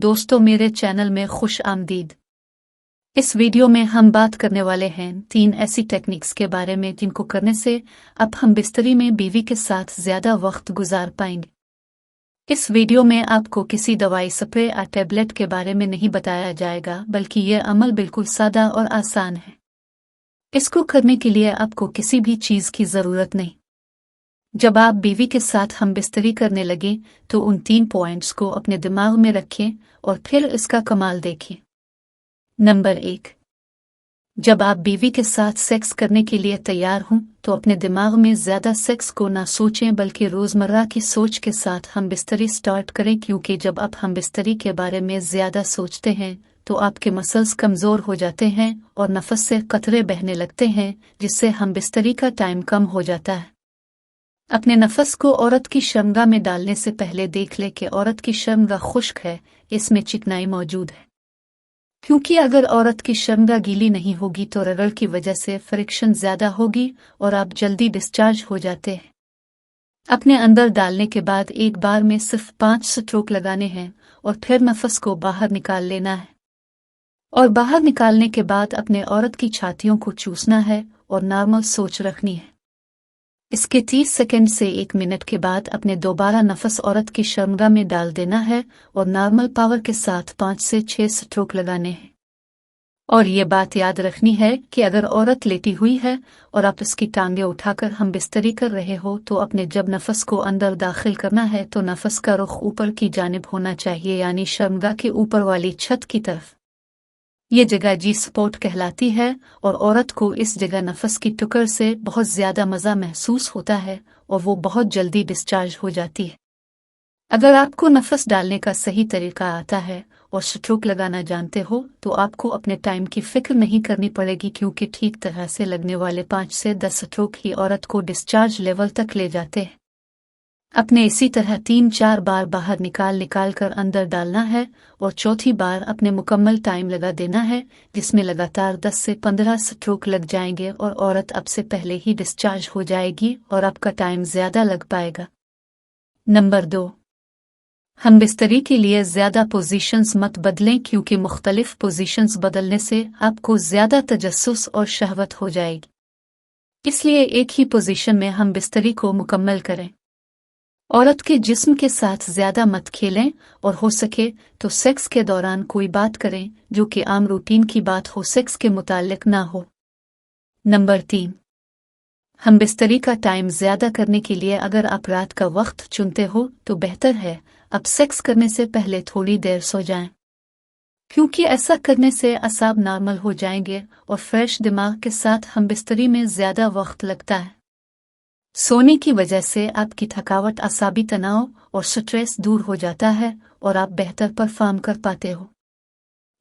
दोस्तों, मेरे चैनल में खुश आमदीद। इस वीडियो में हम बात करने वाले हैं 3 ऐसी टेक्निक्स के बारे में जिनको करने से अब हम बिस्तरी में बीवी के साथ ज्यादा वक्त गुजार पाएंगे। इस वीडियो में आपको किसी दवाई, स्प्रे या टैबलेट के बारे में नहीं बताया जाएगा, बल्कि यह अमल बिल्कुल सादा और आसान है। इसको करने के लिए आपको किसी भी चीज की जरूरत नहीं। जब आप बीवी के साथ हम बिस्तरी करने लगे तो उन 3 पॉइंट्स को अपने दिमाग में रखें और फिर इसका कमाल देखें। नंबर 1, जब आप बीवी के साथ सेक्स करने के लिए तैयार हों तो अपने दिमाग में ज्यादा सेक्स को ना सोचें, बल्कि रोजमर्रा की सोच के साथ हम बिस्तरी स्टार्ट करें, क्योंकि जब आप हम बिस्तरी के बारे में ज्यादा सोचते हैं तो आपके मसल्स कमजोर हो जाते हैं और नफस से कतरे बहने लगते हैं, जिससे हम बिस्तरी का टाइम कम हो जाता है। अपने नफस को औरत की शर्मगाह में डालने से पहले देख ले कि औरत की शर्मगाह खुश्क है, इसमें चिकनाई मौजूद है। क्योंकि अगर औरत की शर्मगाह गीली नहीं होगी तो रगड़ की वजह से फ्रिक्शन ज्यादा होगी और आप जल्दी डिस्चार्ज हो जाते हैं। अपने अंदर डालने के बाद एक बार में सिर्फ 5 स्ट्रोक लगाने हैं और फिर नफस को बाहर निकाल लेना है। और बाहर निकालने के बाद अपने औरत की छातियों को चूसना है और नॉर्मल सोच रखनी है। इसके 30 सेकंड से 1 मिनट के बाद अपने दोबारा नफस औरत की शर्मगाह में डाल देना है और नॉर्मल पावर के साथ 5 से 6 स्ट्रोक लगाने हैं। और ये बात याद रखनी है कि अगर औरत लेटी हुई है और आप इसकी टांगे उठाकर हम बिस्तरी कर रहे हो तो अपने जब नफस को अंदर दाखिल करना है तो नफस का रुख ऊपर की जानिब होना चाहिए, यानी शर्मगाह के ऊपर वाली छत की तरफ। ये जगह जी स्पॉट कहलाती है और औरत को इस जगह नफस की टुकर से बहुत ज्यादा मजा महसूस होता है और वो बहुत जल्दी डिस्चार्ज हो जाती है। अगर आपको नफस डालने का सही तरीका आता है और स्ट्रोक लगाना जानते हो तो आपको अपने टाइम की फिक्र नहीं करनी पड़ेगी, क्योंकि ठीक तरह से लगने वाले 5 से 10 स्ट्रोक ही औरत को डिस्चार्ज लेवल तक ले जाते हैं। अपने इसी तरह 3-4 बार बाहर निकाल कर अंदर डालना है और चौथी बार अपने मुकम्मल टाइम लगा देना है, जिसमें लगातार 10 से 15 स्ट्रोक लग जाएंगे और औरत अब से पहले ही डिस्चार्ज हो जाएगी और आपका टाइम ज्यादा लग पाएगा। नंबर 2, हम बिस्तरी के लिए ज्यादा पोजीशंस मत बदलें, क्योंकि मुख्तलिफ पोजीशंस बदलने से आपको ज्यादा तजस्सुस और शहवत हो जाएगी। इसलिए एक ही पोजीशन में हम बिस्तरी को मुकम्मल करें। औरत के जिस्म के साथ ज्यादा मत खेलें और हो सके तो सेक्स के दौरान कोई बात करें जो कि आम रूटीन की बात हो, सेक्स के मुताल्लिक ना हो। नंबर 3, हम बिस्तरी का टाइम ज्यादा करने के लिए अगर आप रात का वक्त चुनते हो तो बेहतर है अब सेक्स करने से पहले थोड़ी देर सो जाएं, क्योंकि ऐसा करने से असाब नॉर्मल हो जाएंगे और फ्रेश दिमाग के साथ हम बिस्तरी में ज्यादा वक्त लगता है। सोने की वजह से आपकी थकावट, असाबी तनाव और स्ट्रेस दूर हो जाता है और आप बेहतर परफॉर्म कर पाते हो।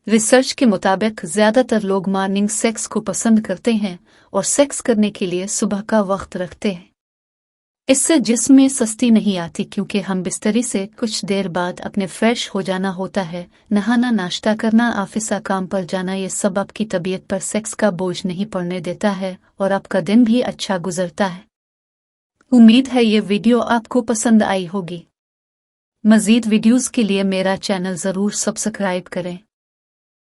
रिसर्च के मुताबिक ज्यादातर लोग मॉर्निंग सेक्स को पसंद करते हैं और सेक्स करने के लिए सुबह का वक्त रखते हैं। इससे जिस्म में सुस्ती नहीं आती, क्योंकि हम बिस्तरी से कुछ देर बाद अपने फ्रेश हो जाना होता है। नहाना, नाश्ता करना, ऑफिस का काम पर जाना, ये सब आपकी तबीयत पर सेक्स का बोझ नहीं पड़ने देता है और आपका दिन भी अच्छा गुजरता है। उम्मीद है ये वीडियो आपको पसंद आई होगी। मज़ीद वीडियोस के लिए मेरा चैनल ज़रूर सब्सक्राइब करें।